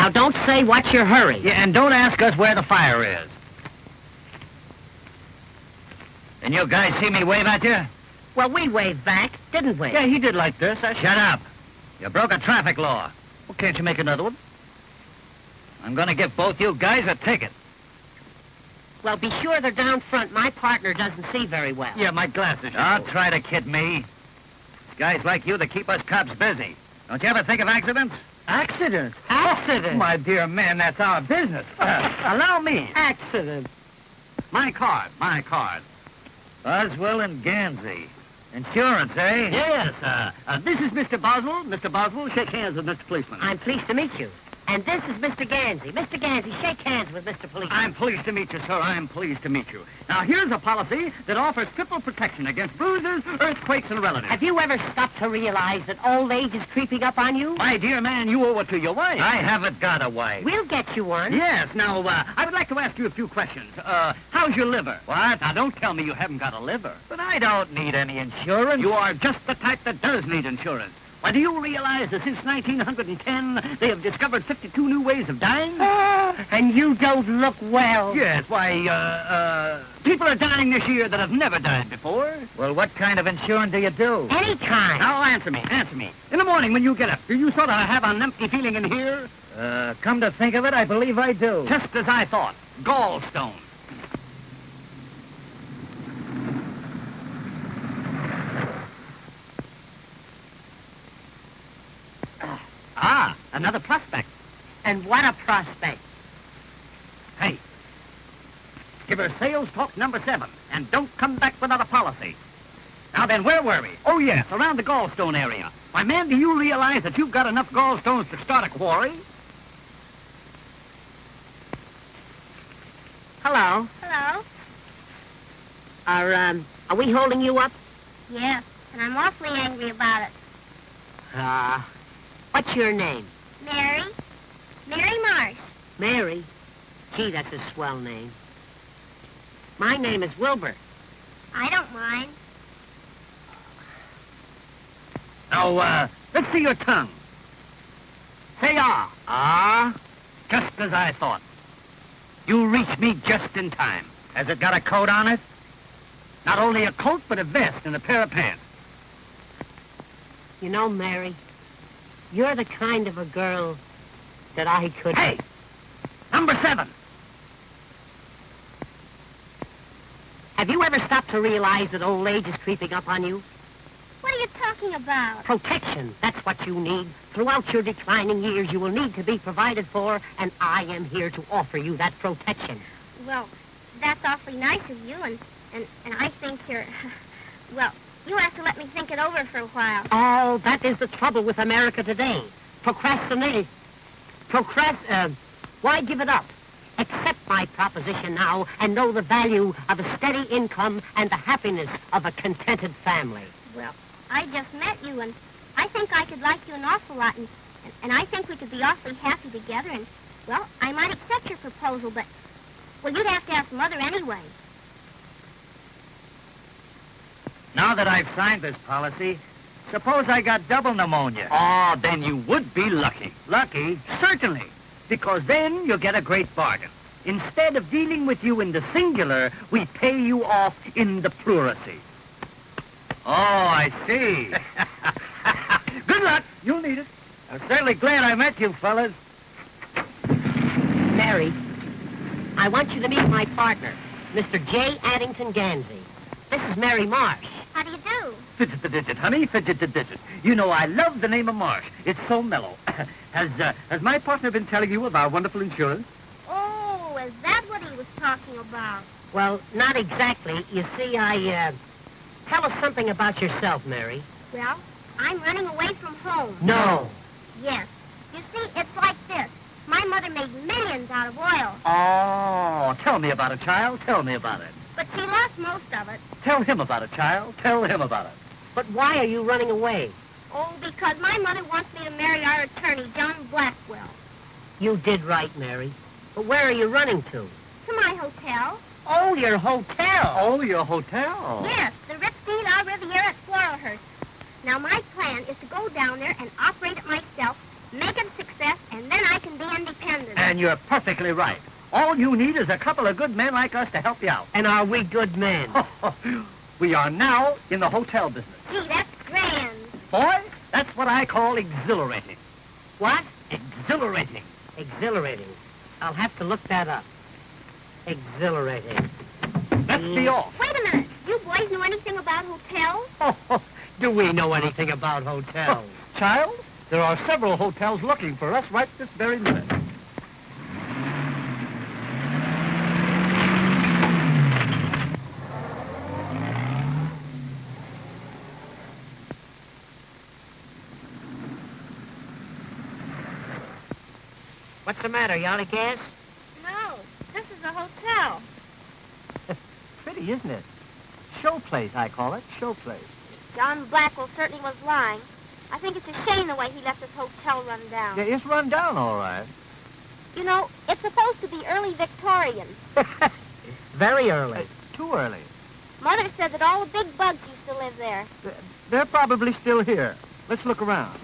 Now, don't say what's your hurry. Yeah, and don't ask us where the fire is. And you guys see me wave at you? Well, we waved back, didn't we? Yeah, he did like this. Shut up. You broke a traffic law. Well, can't you make another one? I'm going to give both you guys a ticket. Well, be sure they're down front. My partner doesn't see very well. Yeah, my glasses. Don't try to kid me. It's guys like you that keep us cops busy. Don't you ever think of accidents? Accidents? Accidents? Oh, my dear man, that's our business. Allow me. Accident. My card. Boswell and Gansey. Insurance, eh? Yes, this is Mr. Boswell. Mr. Boswell, shake hands with Mr. Policeman. I'm pleased to meet you. And this is Mr. Gansey. Mr. Gansey, shake hands with Mr. Policeman. I'm pleased to meet you, sir. I'm pleased to meet you. Now, here's a policy that offers triple protection against bruises, earthquakes, and relatives. Have you ever stopped to realize that old age is creeping up on you? My dear man, you owe it to your wife. I haven't got a wife. We'll get you one. Yes. Now, I would like to ask you a few questions. How's your liver? What? Now, don't tell me you haven't got a liver. But I don't need any insurance. You are just the type that does need insurance. Why, do you realize that since 1910, they have discovered 52 new ways of dying? And you don't look well. Yes, why, people are dying this year that have never died before. Well, what kind of insurance do you do? Any kind. Now, answer me. In the morning when you get up, do you sort of have an empty feeling in here? Come to think of it, I believe I do. Just as I thought. Gallstones. Another prospect. And what a prospect. Hey, give her sales talk number 7, and don't come back without a policy. Now then, where were we? Oh, yes, around the gallstone area. Why, man, do you realize that you've got enough gallstones to start a quarry? Hello. Hello? Are we holding you up? Yes, and I'm awfully angry about it. What's your name? Mary? Mary Marsh. Mary? Gee, that's a swell name. My name is Wilbur. I don't mind. Now, let's see your tongue. Say ah. Ah? Just as I thought. You reached me just in time. Has it got a coat on it? Not only a coat, but a vest and a pair of pants. You know, Mary, you're the kind of a girl that I could... Hey! Number 7. Have you ever stopped to realize that old age is creeping up on you? What are you talking about? Protection. That's what you need. Throughout your declining years, you will need to be provided for, and I am here to offer you that protection. Well, that's awfully nice of you, and I think you're... Well, you have to let me think it over for a while. Oh, that is the trouble with America today. Procrastinate. Why give it up? Accept my proposition now and know the value of a steady income and the happiness of a contented family. Well, I just met you, and I think I could like you an awful lot, and I think we could be awfully happy together, and, well, I might accept your proposal, but, well, you'd have to ask Mother anyway. Now that I've signed this policy, suppose I got double pneumonia. Ah, then you would be lucky. Lucky? Certainly, because then you'll get a great bargain. Instead of dealing with you in the singular, we pay you off in the pluracy. Oh, I see. Good luck. You'll need it. I'm certainly glad I met you, fellas. Mary, I want you to meet my partner, Mr. J. Addington Gansey. This is Mary Marsh. How do you do? Fidget-a-digit, honey, fidget-a-digit. You know, I love the name of Marsh. It's so mellow. Has my partner been telling you of our wonderful insurance? Oh, is that what he was talking about? Well, not exactly. You see, Tell us something about yourself, Mary. Well, I'm running away from home. No. Yes. You see, it's like this. My mother made millions out of oil, Oh, tell me about it, child. Tell me about it. but she lost most of it. Tell him about it, child. Tell him about it. But why are you running away? Oh, because my mother wants me to marry our attorney, John Blackwell. You did right, Mary. But where are you running to? To my hotel. Oh, your hotel. Oh, your hotel. Yes, the Ritz-St. La Riviera at Floralhurst. Now, my plan is to go down there and operate it myself, make it a success, and then I can be independent. And you're perfectly right. All you need is a couple of good men like us to help you out. And are we good men? We are now in the hotel business. Gee, that's grand. Boy, that's what I call exhilarating. What? Exhilarating. Exhilarating. I'll have to look that up. Exhilarating. Let's be off. Wait a minute. You boys know anything about hotels? Do we know anything about hotels? Child, there are several hotels looking for us right this very minute. What's the matter? You out of gas? No. This is a hotel. Pretty, isn't it? Show place, I call it. Show place. John Blackwell certainly was lying. I think it's a shame the way he left his hotel run down. Yeah, it's run down all right. You know, it's supposed to be early Victorian. Very early. Too early. Mother said that all the big bugs used to live there. They're probably still here. Let's look around.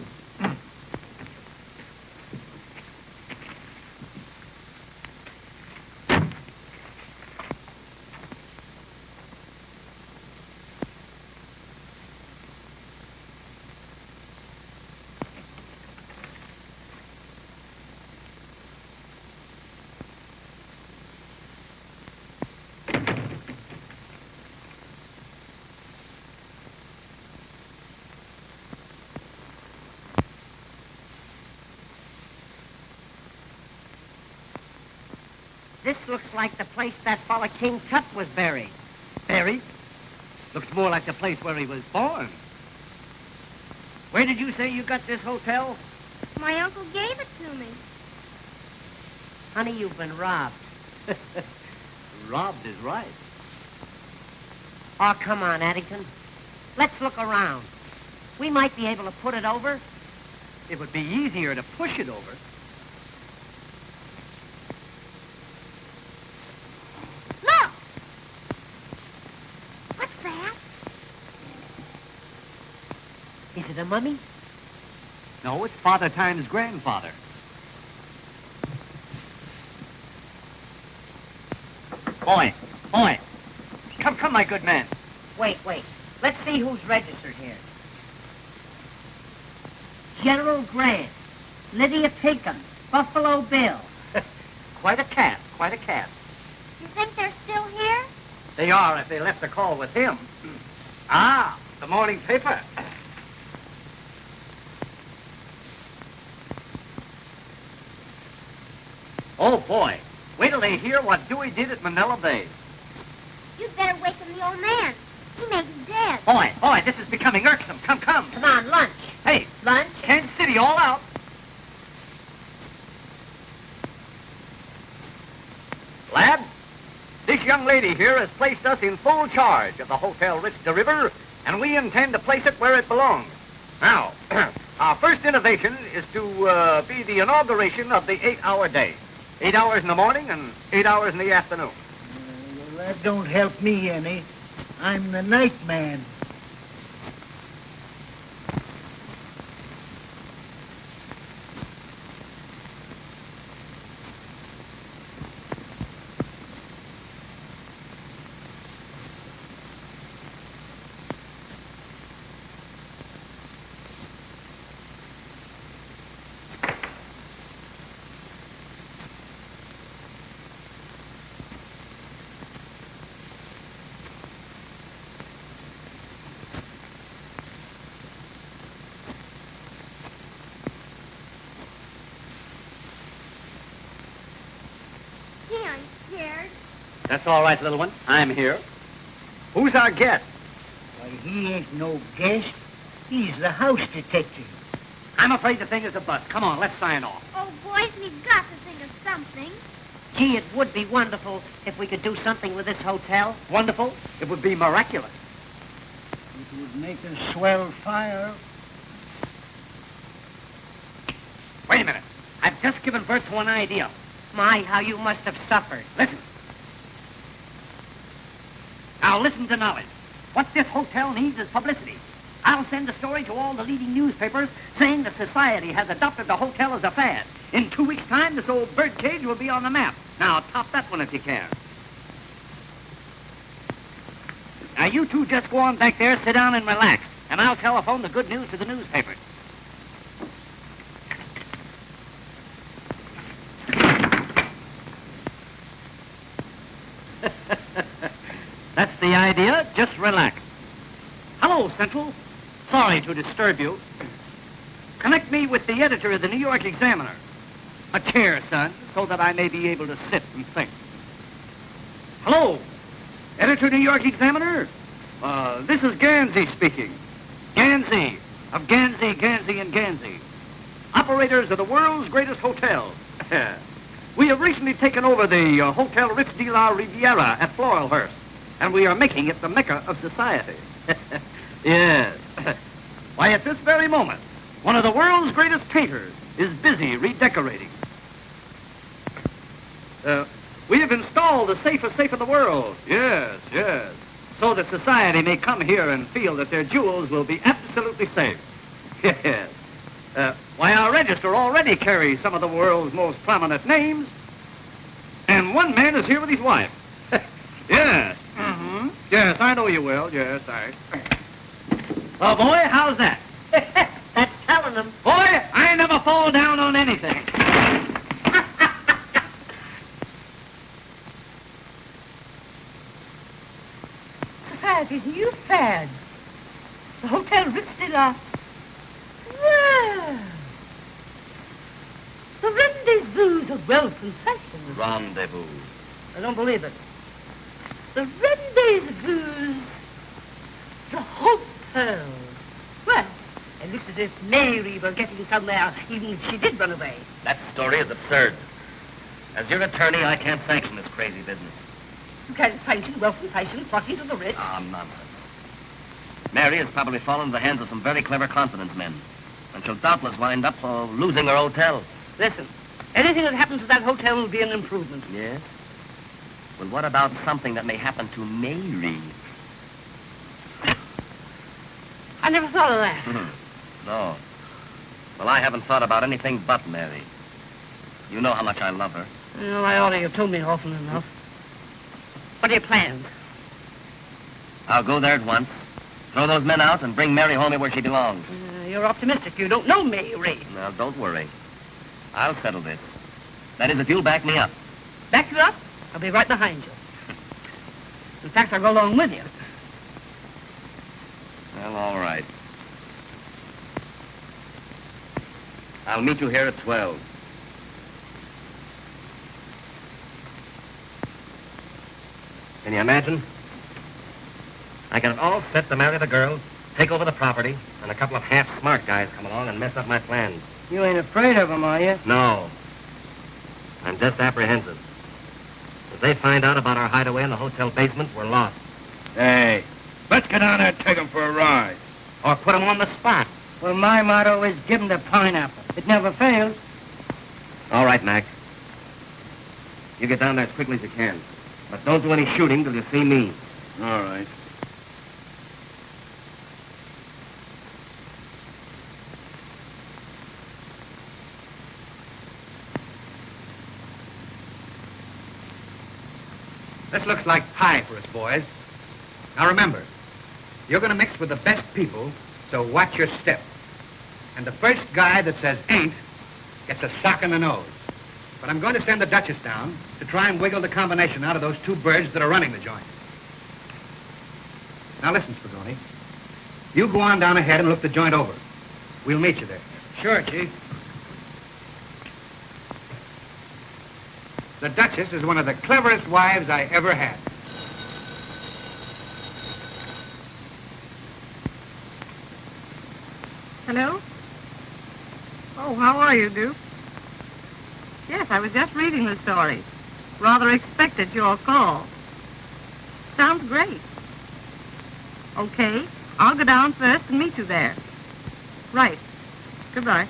This looks like the place that fella King Tut was buried. Buried? Looks more like the place where he was born. Where did you say you got this hotel? My uncle gave it to me. Honey, you've been robbed. Robbed is right. Oh, come on, Addington. Let's look around. We might be able to put it over. It would be easier to push it over. Look! What's that? Is it a mummy? No, it's Father Time's grandfather. Boy. Come, my good man. Wait. Let's see who's registered here. General Grant, Lydia Pinkham, Buffalo Bill. Quite a cat. You think they're still here? They are if they left a call with him. Ah, the morning paper. Oh, boy. Wait till they hear what Dewey did at Manila Bay. You'd better waken the old man. He may be dead. Boy, this is becoming irksome. Come. Come on, lunch. Hey, Lunch? Kansas City all out. Lad, this young lady here has placed us in full charge of the Hotel Rich de River, and we intend to place it where it belongs. Now, our first innovation is to be the inauguration of the 8-hour day. 8 hours in the morning and 8 hours in the afternoon. Well, that don't help me any. I'm the night man. Gee, I'm scared. That's all right, little one. I'm here. Who's our guest? Why, he ain't no guest. He's the house detective. I'm afraid the thing is a bust. Come on, let's sign off. Oh, boys, we've got to think of something. Gee, it would be wonderful if we could do something with this hotel. Wonderful. It would be miraculous. It would make a swell fire. Wait a minute. I've just given birth to an idea. My, how you must have suffered. Listen. Now listen to knowledge. What this hotel needs is publicity. I'll send a story to all the leading newspapers saying the society has adopted the hotel as a fad. In 2 weeks' time, this old bird cage will be on the map. Now, top that one if you can. Now, you two just go on back there, sit down and relax, and I'll telephone the good news to the newspapers. That's the idea. Just relax. Hello, Central. Sorry to disturb you. Connect me with the editor of the New York Examiner. A chair, son, so that I may be able to sit and think. Hello, editor New York Examiner? This is Gansey speaking. Gansey, of Gansey, Gansey, and Gansey. Operators of the world's greatest hotel. We have recently taken over the Hotel Ritz de la Riviera at Floralhurst, and we are making it the mecca of society. Yes. Why, at this very moment, one of the world's greatest painters is busy redecorating. We have installed the safest safe in the world. Yes, yes. So that society may come here and feel that their jewels will be absolutely safe. Yes. Why, our register already carries some of the world's most prominent names. And one man is here with his wife. Yes. Mm-hmm. Yes, I know you will. Yes, Oh, boy, how's that? That's telling them. Boy, I never fall down on anything. Society's new fad. The Hotel Ritz de la... Well... The rendezvous of wealth and fashion. Rendezvous. I don't believe it. The rendezvous... The hotel. Well, it looks as if Mary were getting somewhere, even if she did run away. That story is absurd. As your attorney, I can't sanction this crazy business. You can't sanction wealth and fashion flocking to the Ritz. Ah, nonsense. Mary has probably fallen into the hands of some very clever confidence men, and she'll doubtless wind up losing her hotel. Listen, anything that happens to that hotel will be an improvement. Yes? Well, what about something that may happen to Mary? I never thought of that. No. Well, I haven't thought about anything but Mary. You know how much I love her. Well, I ought to have told me often enough. What are your plans? I'll go there at once, throw those men out, and bring Mary home where she belongs. You're optimistic. You don't know Mary. Now, don't worry. I'll settle this. That is, if you'll back me up. Back you up? I'll be right behind you. In fact, I'll go along with you. Well, all right. I'll meet you here at 12. Can you imagine? I got it all set to marry the girl, take over the property, and a couple of half-smart guys come along and mess up my plans. You ain't afraid of them, are you? No. I'm just apprehensive. If they find out about our hideaway in the hotel basement, we're lost. Hey, let's get down there and take them for a ride. Or put them on the spot. Well, my motto is give them the pineapple. It never fails. All right, Mac. You get down there as quickly as you can. But don't do any shooting till you see me. All right. This looks like pie for us, boys. Now remember, you're going to mix with the best people, so watch your step. And the first guy that says ain't gets a sock in the nose. But I'm going to send the Duchess down to try and wiggle the combination out of those two birds that are running the joint. Now listen, Spagoni. You go on down ahead and look the joint over. We'll meet you there. Sure, Chief. The Duchess is one of the cleverest wives I ever had. Hello? Oh, how are you, Duke? Yes, I was just reading the story. Rather expected your call. Sounds great. Okay, I'll go down first and meet you there. Right. Goodbye.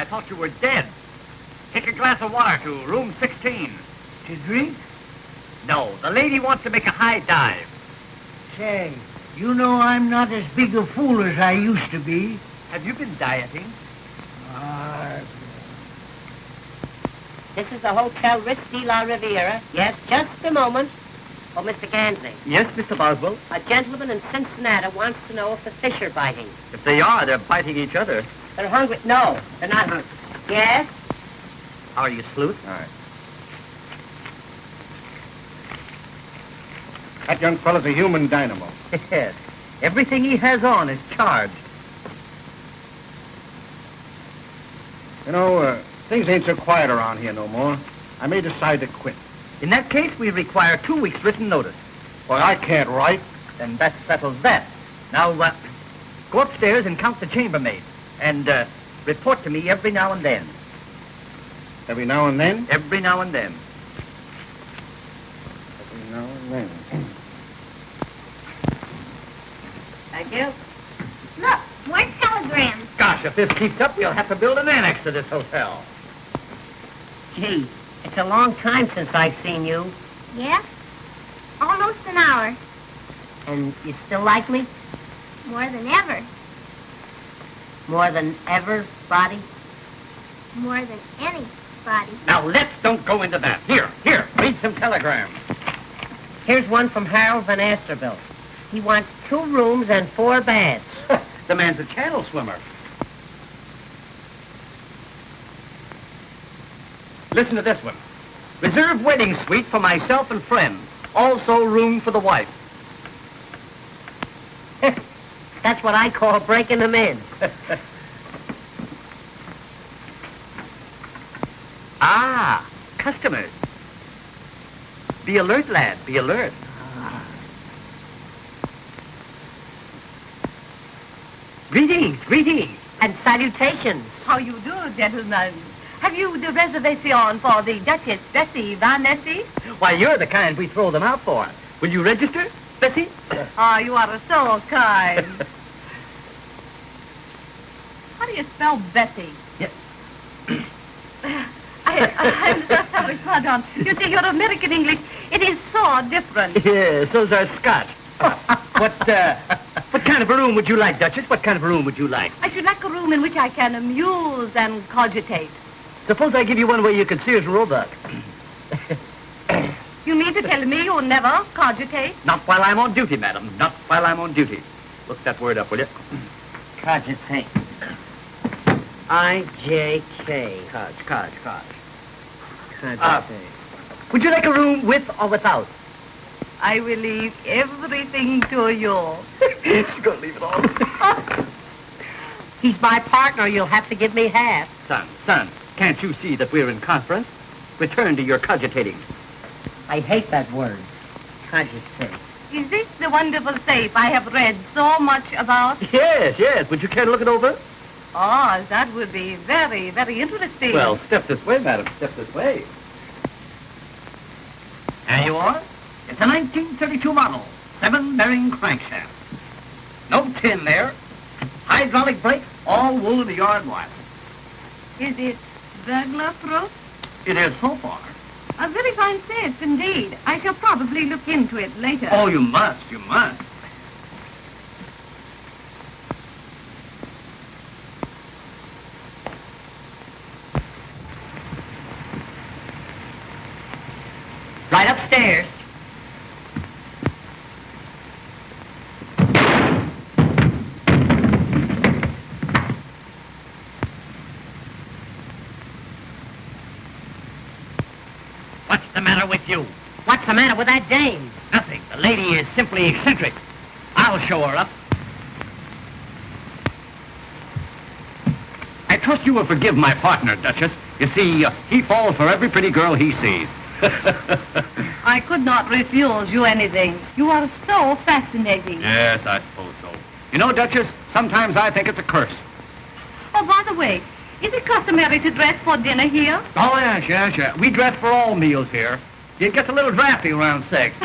I thought you were dead. Take a glass of water to room 16. To drink? No, the lady wants to make a high dive. Say, you know I'm not as big a fool as I used to be. Have you been dieting? This is the Hotel Ritz de la Riviera. Yes, just a moment. Oh, Mr. Gansey. Yes, Mr. Boswell. A gentleman in Cincinnati wants to know if the fish are biting. If they are, they're biting each other. They're hungry. No, they're not hungry. Yes? How are you, Sleuth? All right. That young fella's a human dynamo. Yes. Everything he has on is charged. You know, things ain't so quiet around here no more. I may decide to quit. In that case, we require 2 weeks' written notice. Boy, I can't write. Then that settles that. Now, go upstairs and count the chambermaids. And report to me every now and then. Every now and then? Every now and then. Every now and then. Thank you. Look, more telegrams. Gosh, if this keeps up, we'll have to build an annex to this hotel. Gee, it's a long time since I've seen you. Yeah? Almost an hour. And you still like me? More than ever. More than ever, Body? More than anybody. Now, let's don't go into that. Here, read some telegrams. Here's one from Harold Van Asterbilt. He wants 2 rooms and 4 baths. The man's a channel swimmer. Listen to this one. Reserve wedding suite for myself and friends. Also room for the wife. That's what I call breaking them in. Ah, customers. Be alert, lad. Be alert. Greetings. And salutations. How you do, gentlemen? Have you the reservation for the Duchess Bessie Van Nessy? Why, you're the kind we throw them out for. Will you register, Bessie? Ah, you are so kind. How do you spell Bessie? Yes. I'm so sorry, pardon. You see, your American English, it is so different. Yes, those are Scotch. What kind of a room would you like, Duchess? What kind of a room would you like? I should like a room in which I can amuse and cogitate. Suppose I give you one where you can Sears Roebuck. You mean to tell me you never cogitate? Not while I'm on duty, madam. Not while I'm on duty. Look that word up, will you? Cogitate. I-J-K. Cog. Cogitate. Would you like a room with or without? I will leave everything to you. She's gonna leave it all. He's my partner. You'll have to give me half. Son, can't you see that we're in conference? Return to your cogitating. I hate that word. Cogitate. Is this the wonderful safe I have read so much about? Yes. Would you care to look it over? Oh, that would be very, very interesting. Well, step this way, madam. Step this way. There you are. It's a 1932 model, 7-bearing crankshaft. No tin there. Hydraulic brakes, all wool of the yard wire. Is it burglar-proof? It is so far. A very fine safe, indeed. I shall probably look into it later. Oh, you must. Right upstairs. What's the matter with you? What's the matter with that dame? Nothing. The lady is simply eccentric. I'll show her up. I trust you will forgive my partner, Duchess. You see, he falls for every pretty girl he sees. I could not refuse you anything. You are so fascinating. Yes, I suppose so. You know, Duchess, sometimes I think it's a curse. Oh, by the way, is it customary to dress for dinner here? Oh, yes. We dress for all meals here. It gets a little drafty around 6.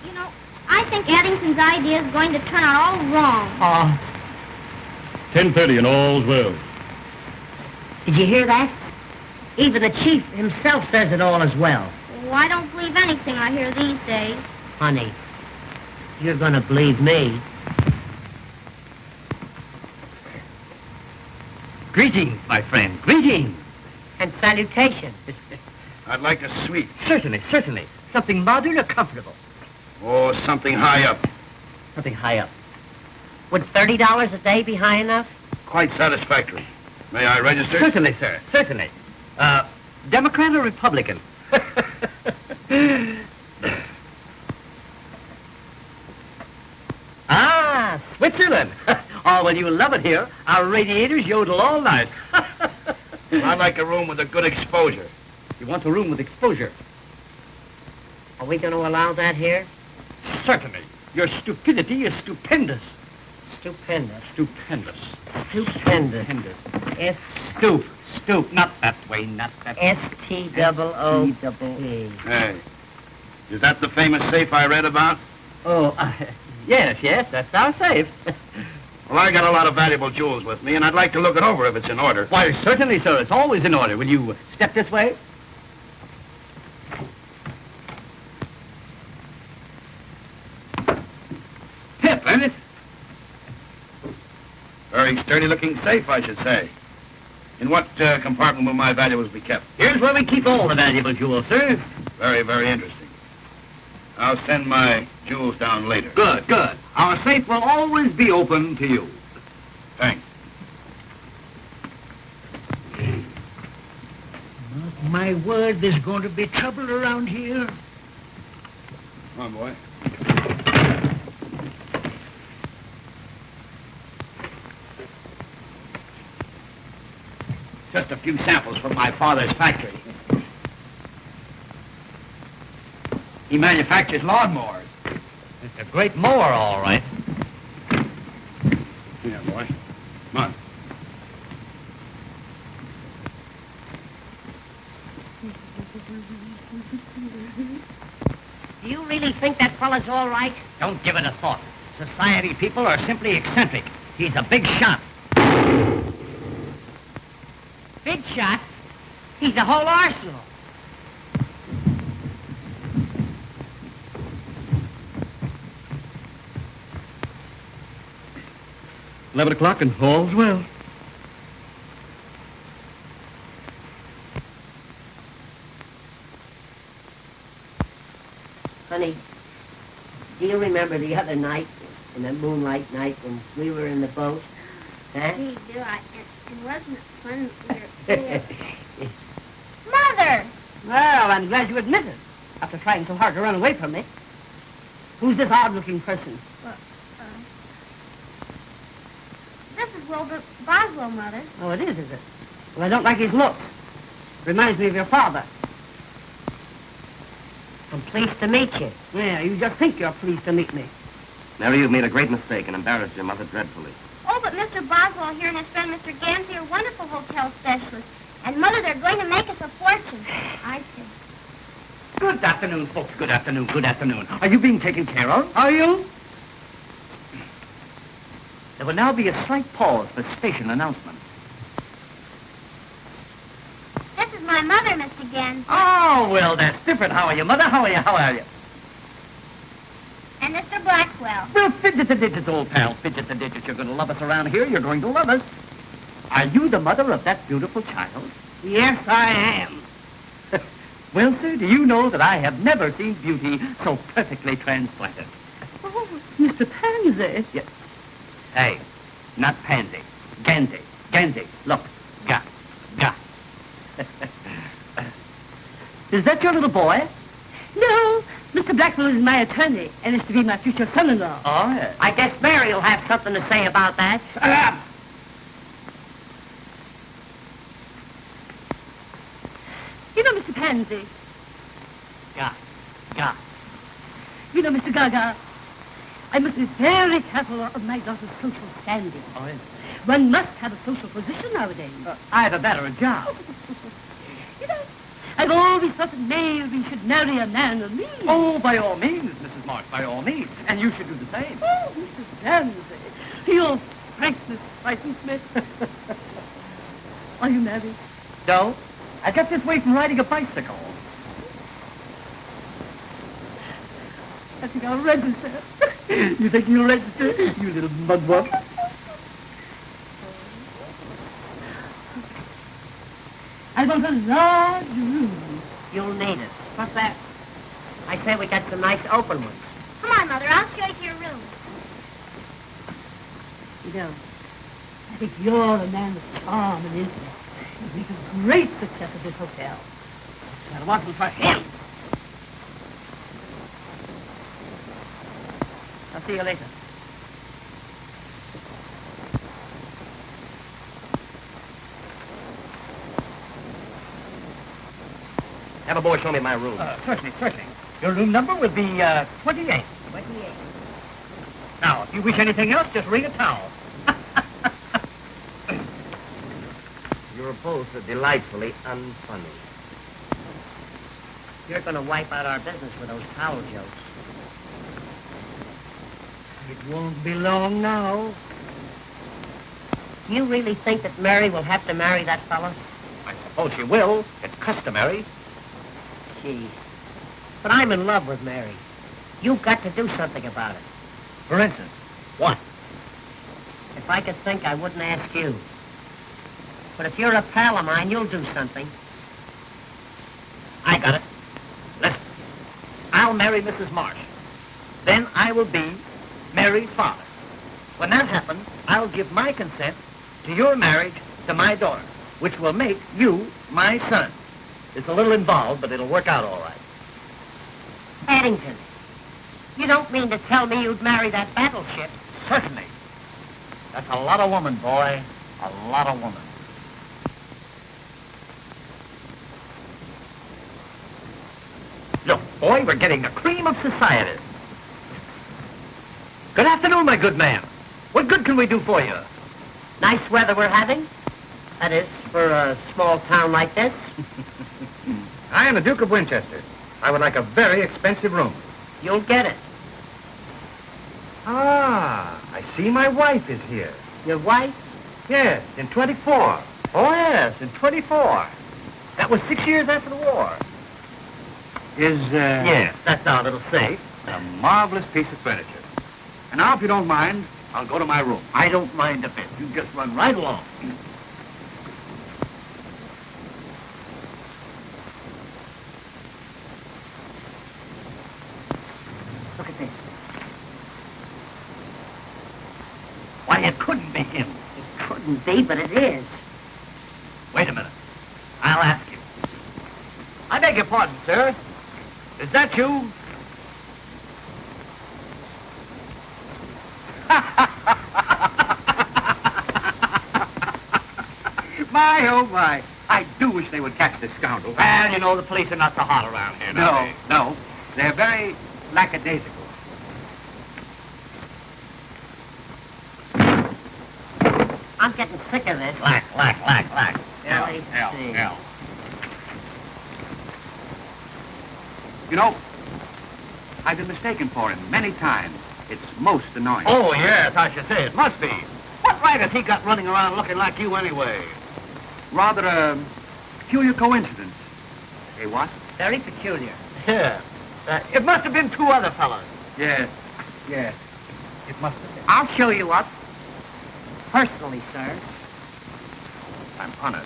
You know, I think Addington's idea is going to turn out all wrong. Oh, 10:30 and all's well. Did you hear that? Even the chief himself says it all is well. Well, I don't believe anything I hear these days. Honey, you're gonna believe me. Greetings, my friend, greetings. And salutations. I'd like a suite. Certainly, certainly. Something modern or comfortable. Oh, something high up. Something high up. Would $30 a day be high enough? Quite satisfactory. May I register? Certainly, sir, certainly. Democrat or Republican? Ah, Switzerland. Oh, well, you love it here. Our radiators yodel all night. I'd like a room with a good exposure. You want a room with exposure? Are we going to allow that here? Certainly. Your stupidity is stupendous. Stupendous. Stupendous. Stupendous. Stupendous. S Stoop. Not that way, not that way. S-T-O-O-P. Hey, is that the famous safe I read about? Oh, yes, that's our safe. Well, I got a lot of valuable jewels with me, and I'd like to look it over if it's in order. Why, certainly, sir. It's always in order. Will you step this way? Pip, ain't it? Very sturdy-looking safe, I should say. In what compartment will my valuables be kept? Here's where we keep all the valuable jewels, sir. Very, very interesting. I'll send my jewels down later. Good. Our safe will always be open to you. Thanks. My word, there's going to be trouble around here. Come on, boy. Just a few samples from my father's factory. He manufactures lawnmowers. It's a great mower, all right. Here, boy. Come on. Do you really think that fella's all right? Don't give it a thought. Society people are simply eccentric. He's a big shot. Big shot? He's a whole arsenal. $11 and all's well. Honey, do you remember the other night, in the moonlight night when we were in the boat? Huh? Gee, do I? It wasn't fun. Mother! Well, I'm glad you admit it, after trying so hard to run away from me. Who's this odd-looking person? This is Wilbur Boswell, Mother. Oh, it is it? Well, I don't like his looks. Reminds me of your father. I'm pleased to meet you. Yeah, you just think you're pleased to meet me. Mary, you've made a great mistake and embarrassed your mother dreadfully. Oh, but Mr. Boswell here and his friend Mr. Gansey are wonderful hotel specialists. And, Mother, they're going to make us a fortune. I see. Good afternoon, folks. Good afternoon. Are you being taken care of? Are you? There will now be a slight pause for station announcements. This is my mother, Mr. Gansey. Oh, well, that's different. How are you, Mother? How are you? And Mr. Blackwell. Well, fidget the digits, old pal. Fidget the digits. You're going to love us around here. You're going to love us. Are you the mother of that beautiful child? Yes, I am. Well, sir, do you know that I have never seen beauty so perfectly transplanted? Oh, Mr. Pansy. Yes. Hey, not pansy. Gansey. Look. Ga. Is that your little boy? No, Mr. Blackwell is my attorney and is to be my future son-in-law. Oh, yes. I guess Mary will have something to say about that. You know, Mr. Pansy. Ga. You know, Mr. Gaga. I must be very careful of my daughter's social standing. Oh, yes. One must have a social position nowadays. Either that or a job. You know, I've always thought that Mary should marry a man of means. Oh, by all means, Mrs. Marsh, by all means. And you should do the same. Oh, Mr. Pansy, your frankness license, Smith? Are you married? No. I got this way from riding a bicycle. I think I'll register. You think you'll register, you little mugwump? I want a large room. You'll need it. What's that? I say we got some nice open ones. Come on, Mother. I'll show you your room. You know, I think you're the man with charm and intellect. You'll make a great success of this hotel. That wasn't for him. I'll see you later. Have a boy show me my room. Certainly. Your room number will be 28. 28. Now, if you wish anything else, just ring a towel. You're both delightfully unfunny. You're going to wipe out our business with those towel jokes. It won't be long now. Do you really think that Mary will have to marry that fellow? I suppose she will. It's customary. Gee. But I'm in love with Mary. You've got to do something about it. For instance, what? If I could think, I wouldn't ask you. But if you're a pal of mine, you'll do something. I got it. Listen, I'll marry Mrs. Marsh. Then I will be Mary's father. When that happens, I'll give my consent to your marriage to my daughter, which will make you my son. It's a little involved, but it'll work out all right. Paddington, you don't mean to tell me you'd marry that battleship? Certainly. That's a lot of woman, boy. A lot of woman. Look, boy, we're getting the cream of society. Good afternoon, my good man. What good can we do for you? Nice weather we're having? That is, for a small town like this? I am the Duke of Winchester. I would like a very expensive room. You'll get it. Ah, I see my wife is here. Your wife? Yes, in 24. Oh, yes, in 24. That was 6 years after the war. Yes, that's our little safe. A marvelous piece of furniture. And now, if you don't mind, I'll go to my room. I don't mind a bit. You just run right along. Look at this. Why, it couldn't be him. It couldn't be, but it is. Wait a minute. I'll ask you. I beg your pardon, sir. Is that you? My, oh, my. I do wish they would catch this scoundrel. Well, you know, the police are not so hot around here. are they? No. They're very lackadaisical. I'm getting sick of this. Lack. Let me see. You know, I've been mistaken for him many times. It's most annoying. Oh, yes, I should say it must be. What right has he got running around looking like you anyway? Rather a peculiar coincidence. Eh, what? Very peculiar. Yeah. It must have been two other fellows. Yes. It must have been. I'll show you up. Personally, sir. I'm honored.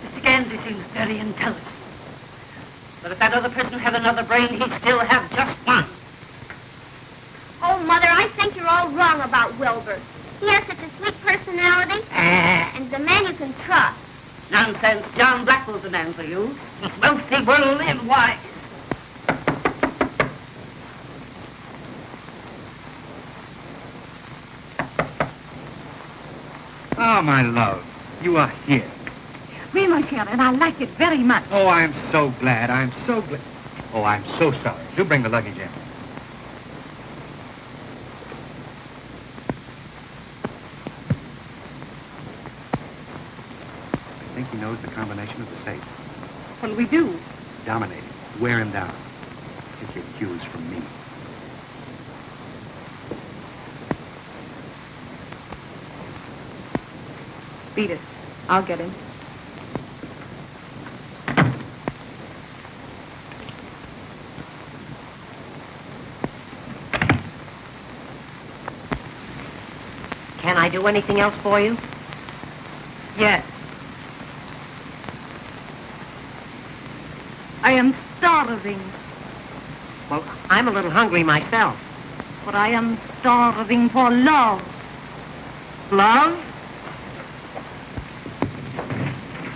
Mr. Gansey seems very intelligent. But if that other person had another brain, he'd still have just one. Oh, Mother, I think you're all wrong about Wilbur. He has such a sweet personality, and the man you can trust. Nonsense. John Blackwell's the man for you. He's wealthy, worldly, and wise. Oh, my love, you are here. Oui, mon cher, and I like it very much. Oh, I'm so glad. Oh, I'm so sorry. Do bring the luggage in. I think he knows the combination of the safe. What do we do? Dominate him. Wear him down. Get your cues from me. Beat it. I'll get him. Can I do anything else for you? Yes. I am starving, Well, I'm a little hungry myself. but I am starving for love. Love?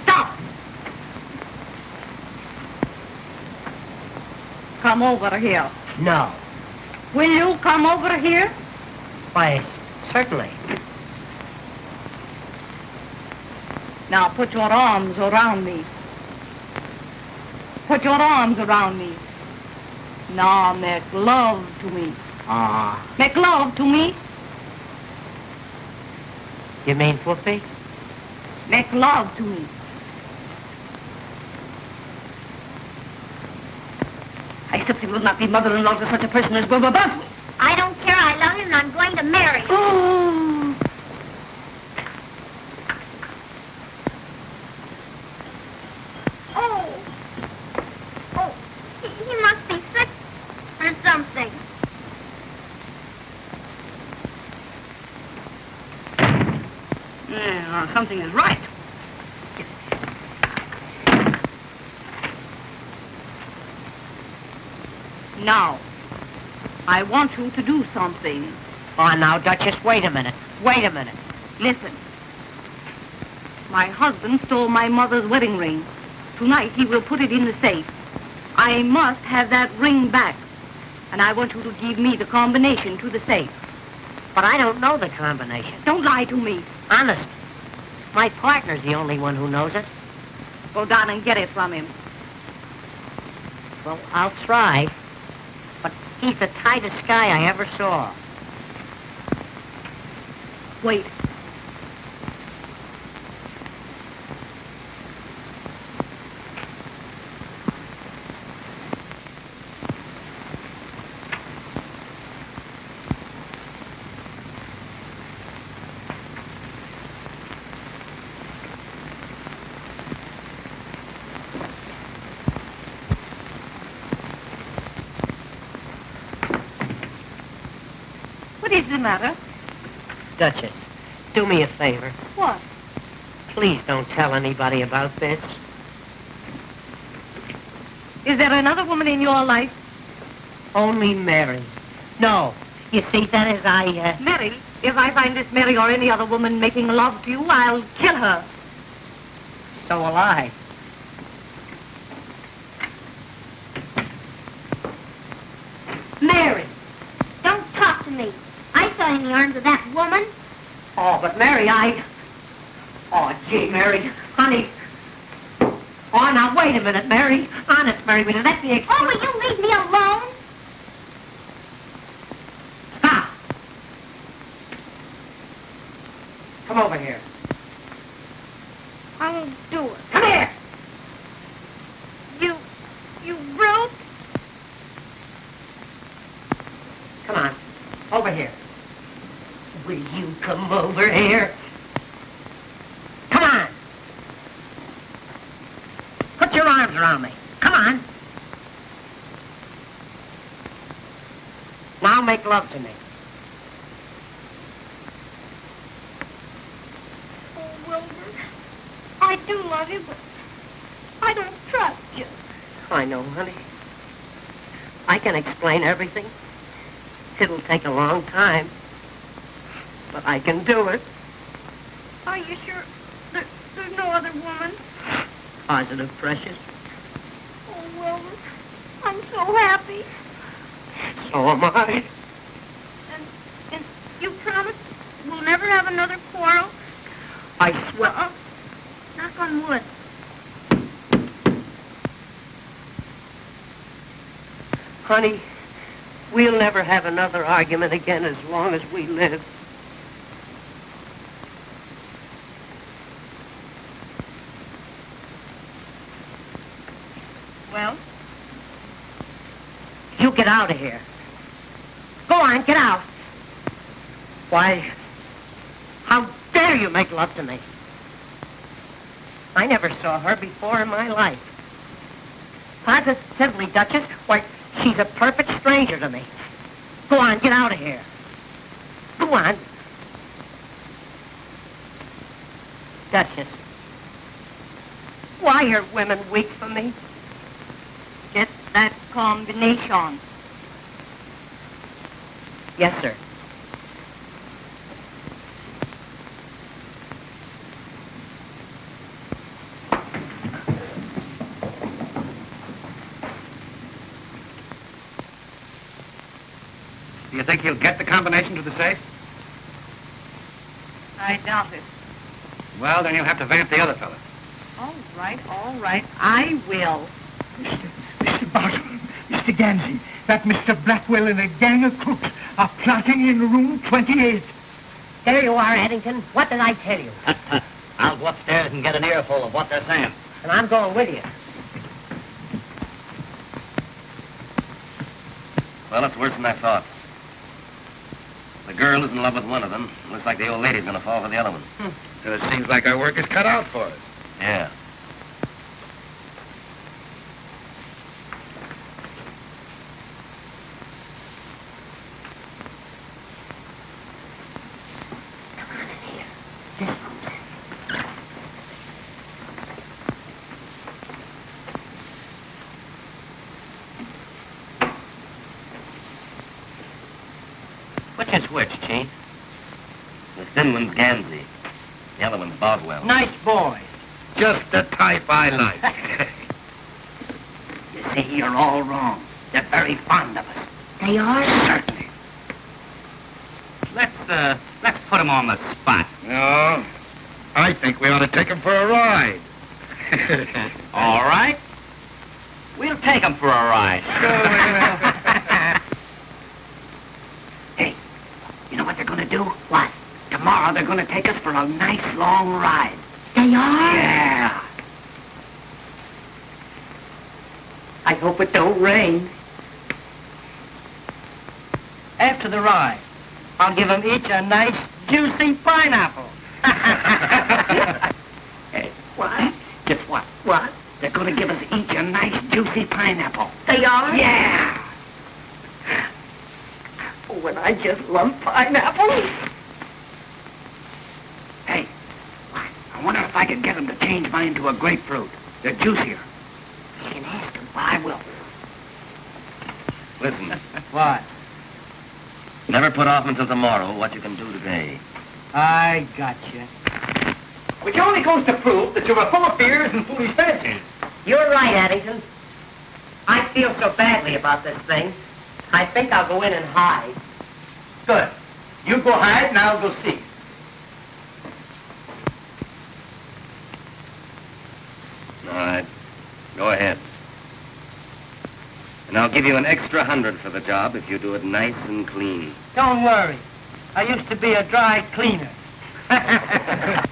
Stop! Come over here. No. Will you come over here? Why, certainly. Now put your arms around me. Put your arms around me. Now make love to me. Make love to me. You mean Whoopee? Make love to me. I simply will not be mother-in-law to such a person as Wilbur Bert. I don't care. I love him and I'm going to marry him. Oh. Oh, he must be sick or something. Yeah, something is right. Now, I want you to do something. Oh, now, Duchess, wait a minute. Wait a minute. Listen. My husband stole my mother's wedding ring. Tonight he will put it in the safe. I must have that ring back. And I want you to give me the combination to the safe. But I don't know the combination. Don't lie to me. Honest. My partner's the only one who knows it. Go down and get it from him. Well, I'll try. But he's the tightest guy I ever saw. Wait. What is the matter? Duchess, do me a favor. What? Please don't tell anybody about this. Is there another woman in your life? Only Mary. No. You see, that is, Mary? If I find this Mary or any other woman making love to you, I'll kill her. So will I. Mary, don't talk to me. I saw you in the arms of that woman. Oh, but Mary, Oh, gee, Mary. Honey. Oh, now, wait a minute, Mary. Honest, Mary, will you let me explain? Oh, will you leave me alone? Stop. Come over here. I won't do it. Come here. You brute. Come on. Over here. Will you come over here? Come on. Put your arms around me. Come on. Now make love to me. Oh, Wilbur, I do love you, but I don't trust you. I know, honey. I can explain everything. It'll take a long time. But I can do it. Are you sure there's no other woman? Positive, precious. Oh, Wilbur, I'm so happy. So am I. And you promise we'll never have another quarrel? I swear. Knock on wood. Honey, we'll never have another argument again as long as we live. Well? You get out of here. Go on, get out. Why, how dare you make love to me? I never saw her before in my life. Positively, Duchess, why, she's a perfect stranger to me. Go on, get out of here. Go on. Duchess, why are women weak for me? Just that combination. Yes, sir. Do you think he'll get the combination to the safe? I doubt it. Well, then you'll have to vamp the other fella. All right. I will. Mr. Barton, Mr. Gansey, that Mr. Blackwell and a gang of crooks are plotting in room 28. There you are, Eddington. What did I tell you? I'll go upstairs and get an earful of what they're saying. And I'm going with you. Well, it's worse than I thought. The girl is in love with one of them. Looks like the old lady's gonna fall for the other one. So it seems like our work is cut out for us. Yeah. Which is which, Chief? The thin one's Gansey. The other one's Boswell. Nice boy. Just the type I like. You see, you're all wrong. They're very fond of us. They are? Certainly. Let's put them on the spot. No, I think we ought to take him for a ride. All right. We'll take them for a ride. Hey, you know what they're going to do? What? Tomorrow they're going to take us for a nice long ride. They are? Yeah. I hope it don't rain. After the ride, I'll give them each a nice, juicy pineapple. Hey, what? Just what? What? They're going to give us each a nice, juicy pineapple. They are? Yeah. Oh, and I just love pineapples. Hey, I wonder if I can get them to change mine to a grapefruit. They're juicier. You can ask them. I will. Listen, What? never put off until tomorrow what you can do today. I got you. Which only goes to prove that you're full of fears and foolish fancies. You're right, Addington. I feel so badly about this thing. I think I'll go in and hide. Good. You go hide and I'll go see. All right. Go ahead. And I'll give you an extra 100 for the job if you do it nice and clean. Don't worry. I used to be a dry cleaner. Hi,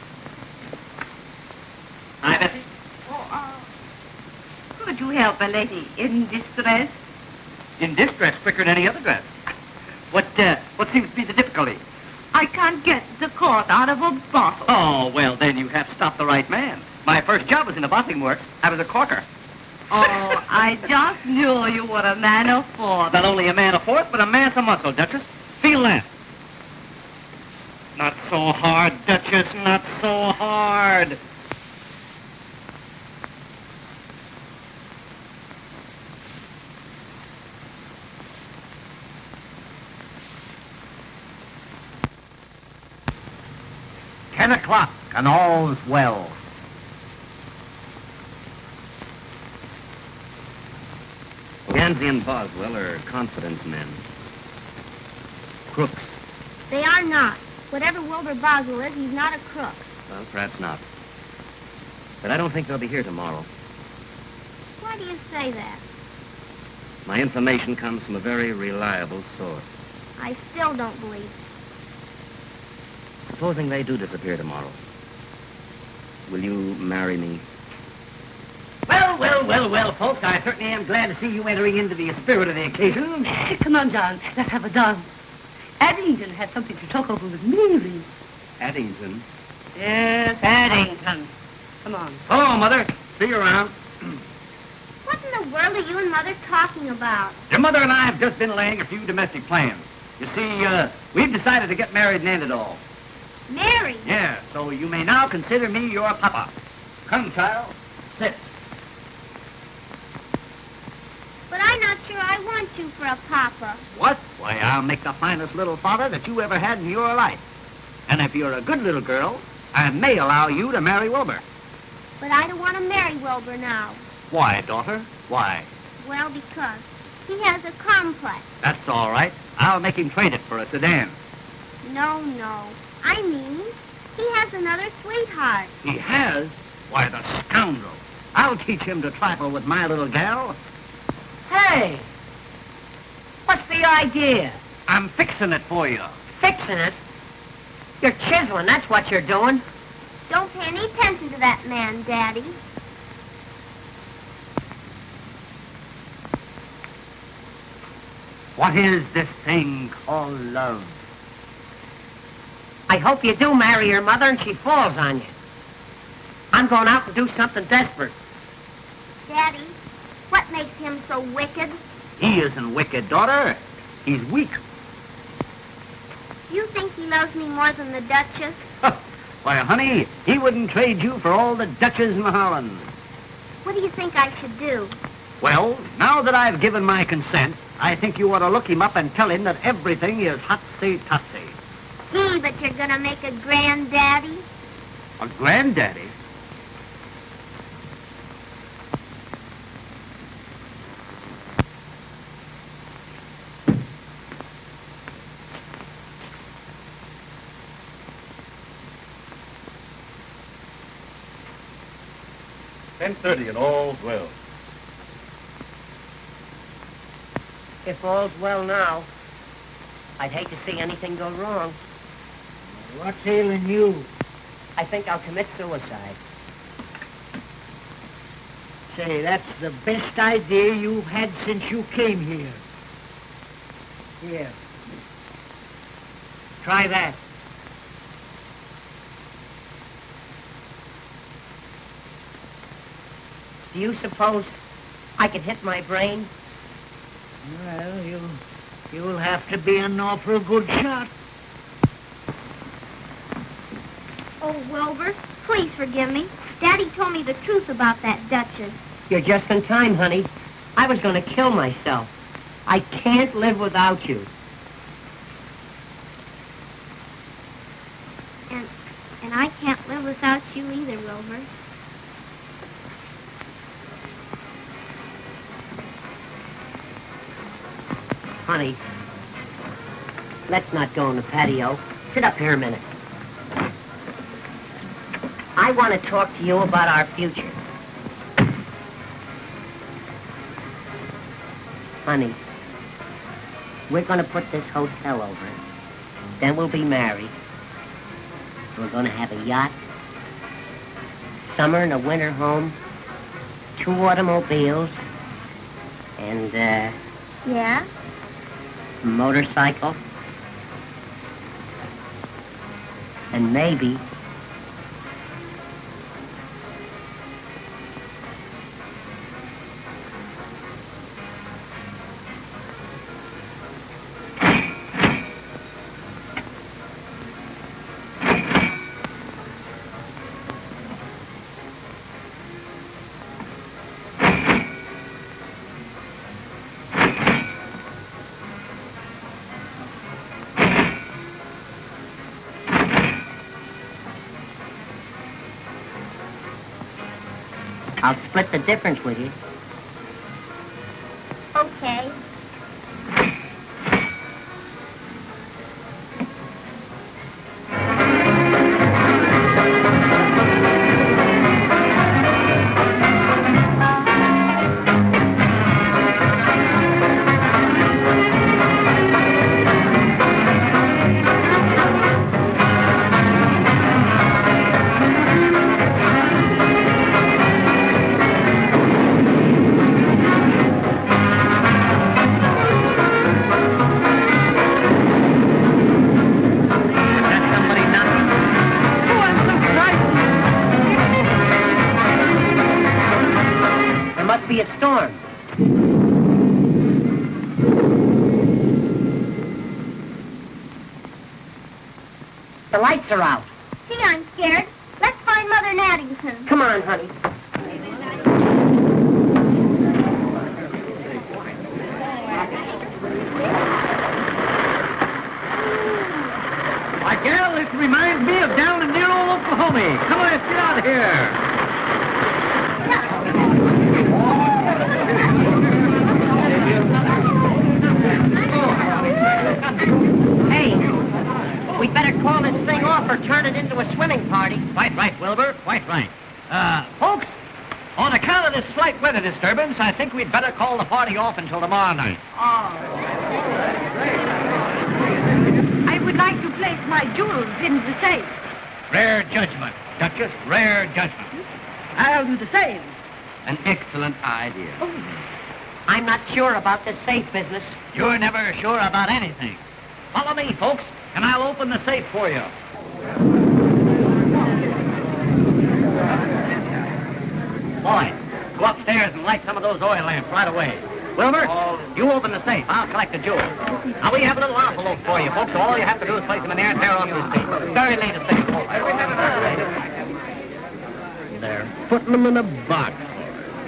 Bessie. Could you help a lady in distress? In distress quicker than any other dress. What seems to be the difficulty? I can't get the cork out of a bottle. Oh, well, then you have stopped the right man. My first job was in the bottling works. I was a corker. Oh, I just knew you were a man of force. Not only a man of force, but a mass of muscle, Duchess. Feel that. Not so hard, Duchess, not so hard. $10 and all's well. Gansey and Boswell are confident men. Crooks. They are not. Whatever Wilbur Boswell is, he's not a crook. Well, perhaps not. But I don't think they'll be here tomorrow. Why do you say that? My information comes from a very reliable source. I still don't believe it. Supposing they do disappear tomorrow, will you marry me? Well, Well, folks, I certainly am glad to see you entering into the spirit of the occasion. Come on, John. Let's have a dance. Addington had something to talk over with Mary. Addington? Yes, Addington. Come on. Hello, Mother. See you around. What in the world are you and Mother talking about? Your mother and I have just been laying a few domestic plans. You see, we've decided to get married and end it all. Mary? Yeah, so you may now consider me your papa. Come, child. Sit. But I'm not sure I want you for a papa. What? Why, I'll make the finest little father that you ever had in your life. And if you're a good little girl, I may allow you to marry Wilbur. But I don't want to marry Wilbur now. Why, daughter? Why? Well, because he has a complex. That's all right. I'll make him trade it for a sedan. No. I mean, he has another sweetheart. He has? Why, the scoundrel. I'll teach him to trifle with my little gal. Hey! What's the idea? I'm fixing it for you. Fixing it? You're chiseling, that's what you're doing. Don't pay any attention to that man, Daddy. What is this thing called love? I hope you do marry your mother and she falls on you. I'm going out and do something desperate. Daddy, what makes him so wicked? He isn't wicked, daughter. He's weak. Do you think he loves me more than the Duchess? Why, honey, he wouldn't trade you for all the Dutches in Holland. What do you think I should do? Well, now that I've given my consent, I think you ought to look him up and tell him that everything is hotsy-totsy. Gee, but you're gonna make a granddaddy? A granddaddy? $10:30 and all's well. If all's well now, I'd hate to see anything go wrong. What's ailing you? I think I'll commit suicide. Say, that's the best idea you've had since you came here. Here. Try that. Do you suppose I could hit my brain? Well, you'll have to be an awful good shot. Oh, Wilbur, please forgive me. Daddy told me the truth about that Duchess. You're just in time, honey. I was going to kill myself. I can't live without you. And I can't live without you either, Wilbur. Honey, let's not go on the patio. Sit up here a minute. I want to talk to you about our future. Honey, we're going to put this hotel over. Then we'll be married. We're going to have a yacht, summer and a winter home, 2 automobiles, and, Yeah? a motorcycle, and maybe I'll split the difference with you. Okay. on? The lights are out. Gee, I'm scared. Let's find Mother and Addington. Come on, honey. My gal, this reminds me of down in dear old Oklahoma. Come on, let's get out of here. Hey, we'd better call this thing off or turn it into a swimming party. Quite right, Wilbur, quite right. Folks, on account of this slight weather disturbance, I think we'd better call the party off until tomorrow night. I would like to place my jewels in the safe. Rare judgment, Duchess, rare judgment. I'll do the same. An excellent idea. I'm not sure about this safe business. You're never sure about anything. Follow me, folks, and I'll open the safe for you. Boy, go upstairs and light some of those oil lamps right away. Wilbur, you open the safe. I'll collect the jewels. Now, we have a little envelope for you, folks, so all you have to do is place them in there and tear off your seat. Very late to say, folks. They're putting them in a box.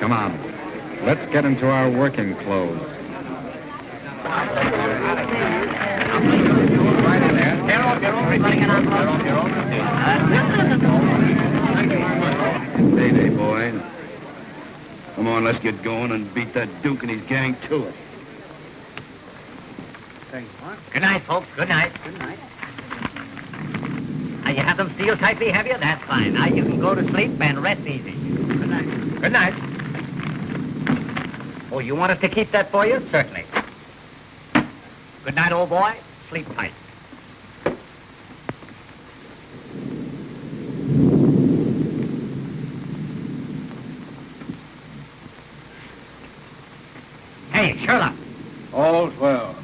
Come on. Let's get into our working clothes. Right in there. Tear off your own. Putting an envelope. Tear off your own. Payday, boy. Come on, let's get going and beat that Duke and his gang to it. Good night, folks. Good night. Good night. Now, you have them steel tightly, have you? That's fine. Now you can go to sleep and rest easy. Good night. Good night. Oh, you want us to keep that for you? Certainly. Good night, old boy. Sleep tight. Hey, Sherlock. All's well.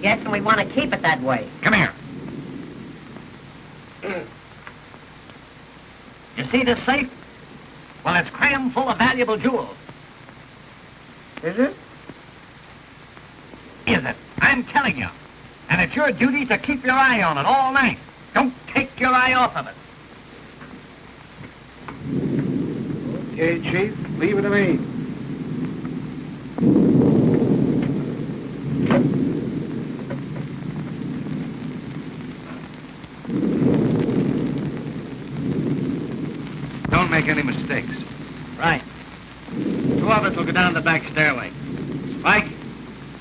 Yes, and we want to keep it that way. Come here. You see this safe? Well, it's crammed full of valuable jewels. Is it? Is it? I'm telling you. And it's your duty to keep your eye on it all night. Don't take your eye off of it. Okay, Chief. Leave it to me. Don't make any mistakes. Right. Two of us will go down the back stairway. Mike,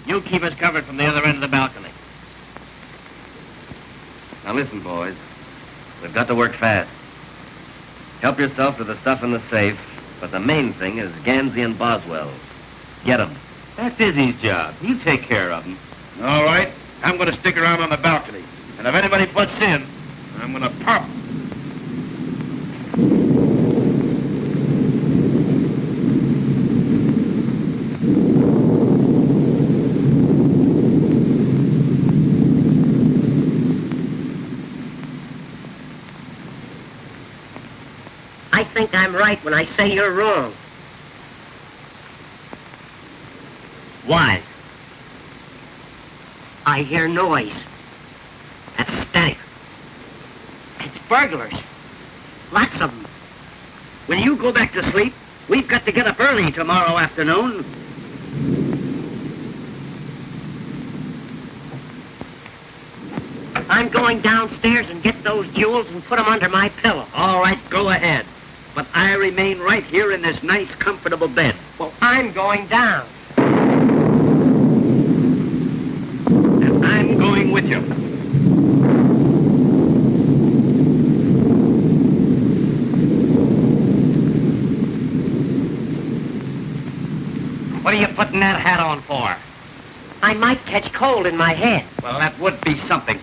you keep us covered from the other end of the balcony. Now listen, boys. We've got to work fast. Help yourself to the stuff in the safe, but the main thing is Gansey and Boswell. Get them. That's Izzy's job. You take care of him. All right. I'm going to stick around on the balcony. And if anybody butts in, I'm going to pop. I think I'm right when I say you're wrong. Why? I hear noise. That's static. It's burglars. Lots of them. When you go back to sleep, we've got to get up early tomorrow afternoon. I'm going downstairs and get those jewels and put them under my pillow. All right, go ahead. But I remain right here in this nice, comfortable bed. Well, I'm going down. And I'm going with you. What are you putting that hat on for? I might catch cold in my head. Well, that would be something.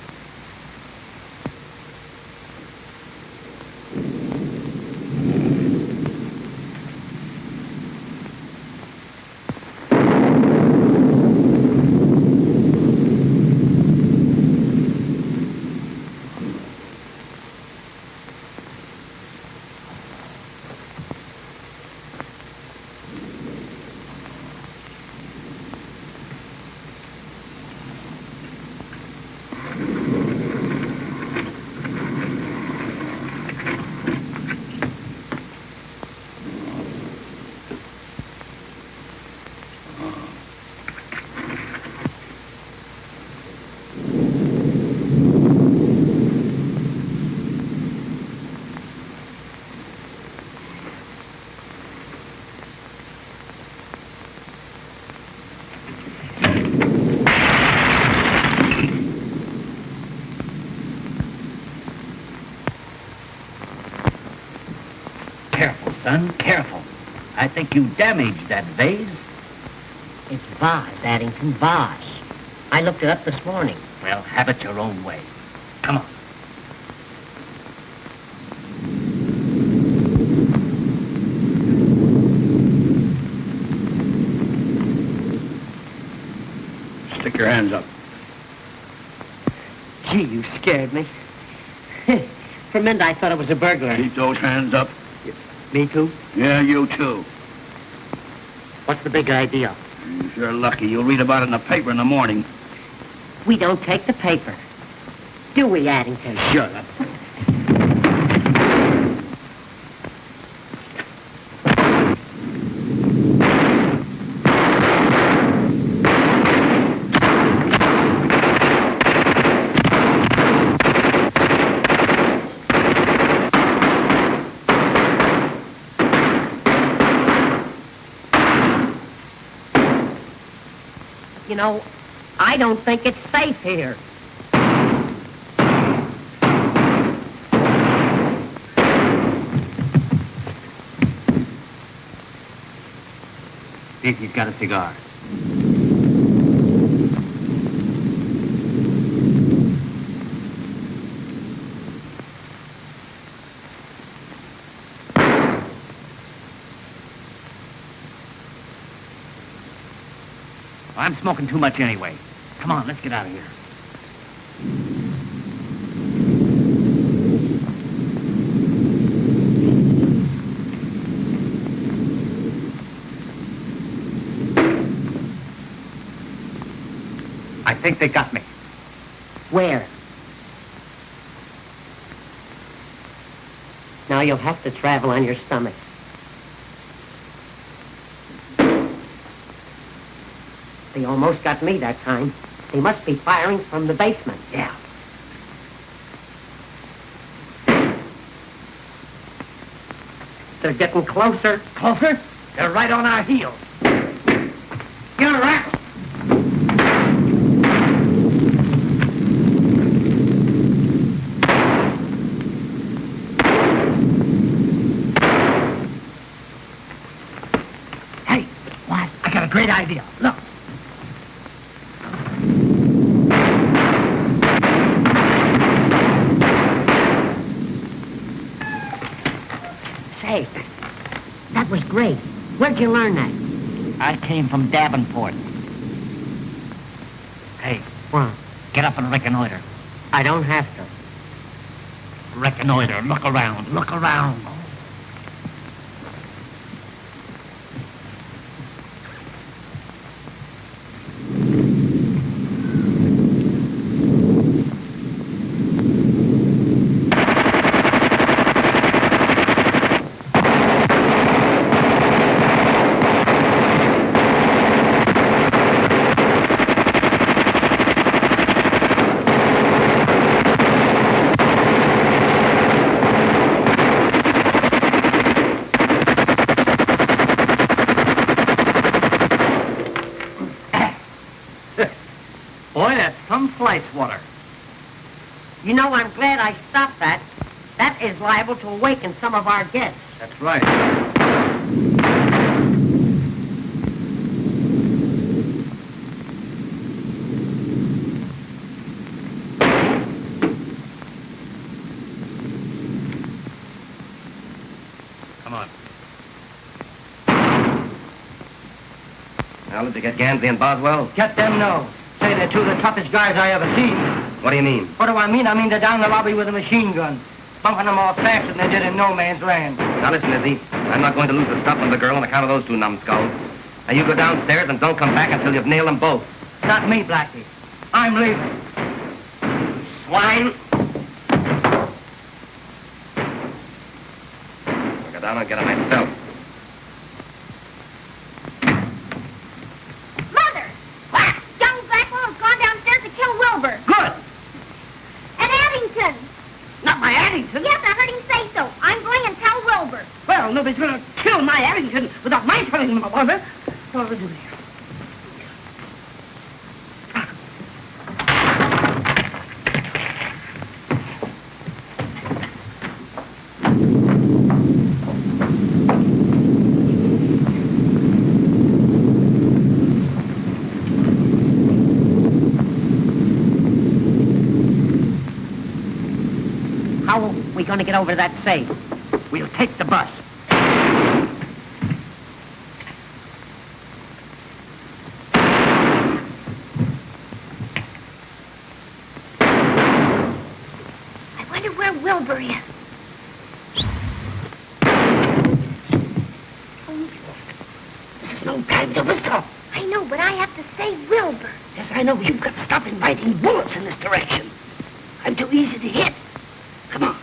Careful, son, careful. I think you damaged that vase. It's vase, Addington, vase. I looked it up this morning. Well, have it your own way. Come on. Stick your hands up. Gee, you scared me. For a minute, I thought it was a burglar. Keep those hands up. Me too? Yeah, you too. What's the big idea? If you're lucky, you'll read about it in the paper in the morning. We don't take the paper. Do we, Addington? Shut up. You know, I don't think it's safe here. See if he's got a cigar. I'm smoking too much anyway. Come on, let's get out of here. I think they got me. Where? Now you'll have to travel on your stomach. They almost got me that time. They must be firing from the basement. Yeah. They're getting closer. Closer? They're right on our heels. You're a rat. Hey, what? I got a great idea. Look. Say, that was great. Where'd you learn that? I came from Davenport. Hey, What? get up and reconnoiter. I don't have to. Reconnoiter. Look around. Look around. Boy, that's some flight water. You know, I'm glad I stopped that. That is liable to awaken some of our guests. That's right. Come on. Now, did you get Gansey and Boswell? Get them no. Say they're two of the toughest guys I ever seen. What do you mean? What do I mean? I mean they're down in the lobby with a machine gun. Bumping them off faster than they did in no man's land. Now, listen, Izzy. I'm not going to lose the stuff from the girl on account of those two numbskulls. Now, you go downstairs and don't come back until you've nailed them both. Not me, Blackie. I'm leaving. Swine! I'll go down and get them myself. Mother! Young Blackwell has gone downstairs to kill Wilbur. Good. And Addington. Not my Addington. Yes, I heard him say so. I'm going and tell Wilbur. Well, nobody's going to kill my Addington without my telling them about it. What do we do here? going to get over to that safe? We'll take the bus. I wonder where Wilbur is. There's no time to whistle. I know, but I have to say Wilbur. Yes, I know. You've got to stop inviting bullets in this direction. I'm too easy to hit. Come on.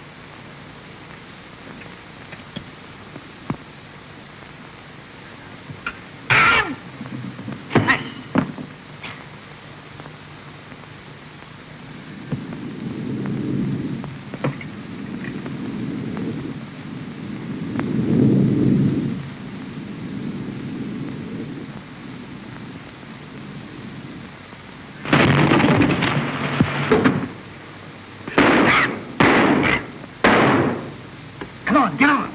Get on.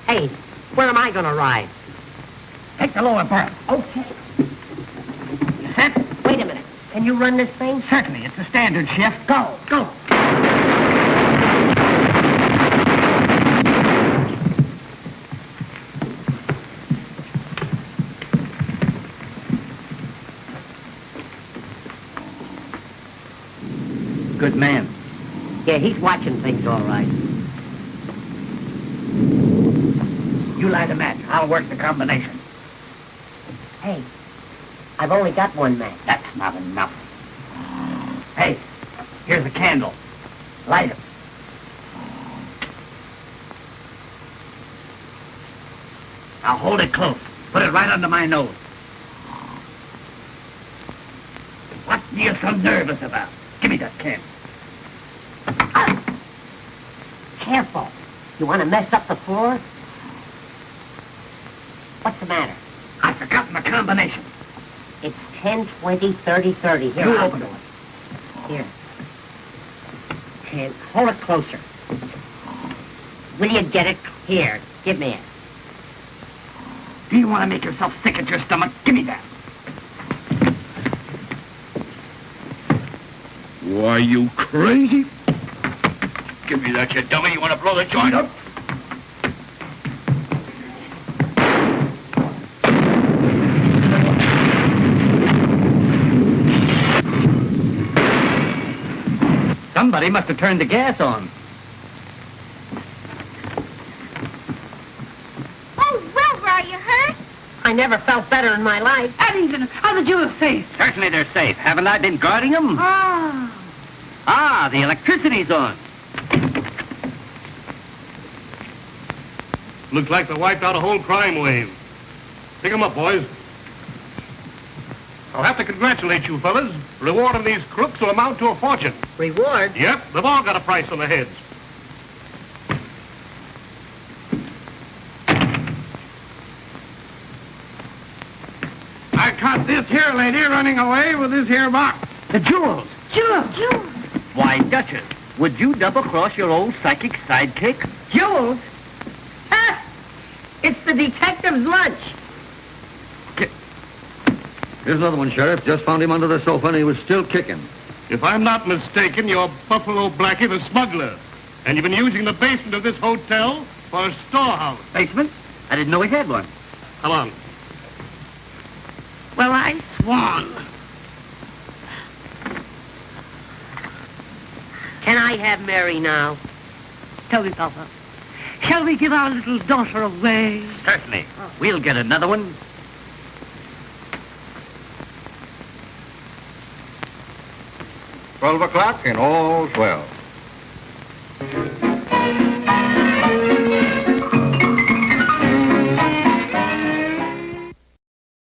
Hey, where am I going to ride? Take the lower berth. Okay. You set? Wait a minute. Can you run this thing? Certainly. It's the standard shift. Go. Go. Good man. Yeah, he's watching things all right. You light a match. I'll work the combination. Hey, I've only got one match. That's not enough. Hey, here's a candle. Light it. Now hold it close. Put it right under my nose. What are you so nervous about? Give me that candle. Careful. You want to mess up the floor? What's the matter? I've forgotten the combination. It's 10, 20, 30, 30. Here, You I'll open do it. it. Here. And hold it closer. Will you get it? Here, give me it. Do you want to make yourself sick at your stomach? Give me that. Why, you crazy? Give me that, you dummy. You want to blow the joint up? Somebody must have turned the gas on. Oh, Wilbur, are you hurt? I never felt better in my life. Addington, are the jewels safe? Certainly they're safe. Haven't I been guarding them? Ah. Ah, the electricity's on. Looks like they wiped out a whole crime wave. Pick 'em up, boys. I'll have to congratulate you fellas. The reward of these crooks will amount to a fortune. Reward? Yep, they've all got a price on their heads. I caught this here lady running away with this here box. The jewels. Jewels. Why, Duchess, would you double-cross your old psychic sidekick? Jewels? Ha! It's the detective's lunch. Here's another one, Sheriff. Just found him under the sofa, and he was still kicking. If I'm not mistaken, you're Buffalo Blackie the smuggler. And you've been using the basement of this hotel for a storehouse. Basement? I didn't know he had one. Come on. Well, I swan. Can I have Mary now? Tell me, Papa, shall we give our little daughter away? Certainly. We'll get another one. $12 o'clock and all's well.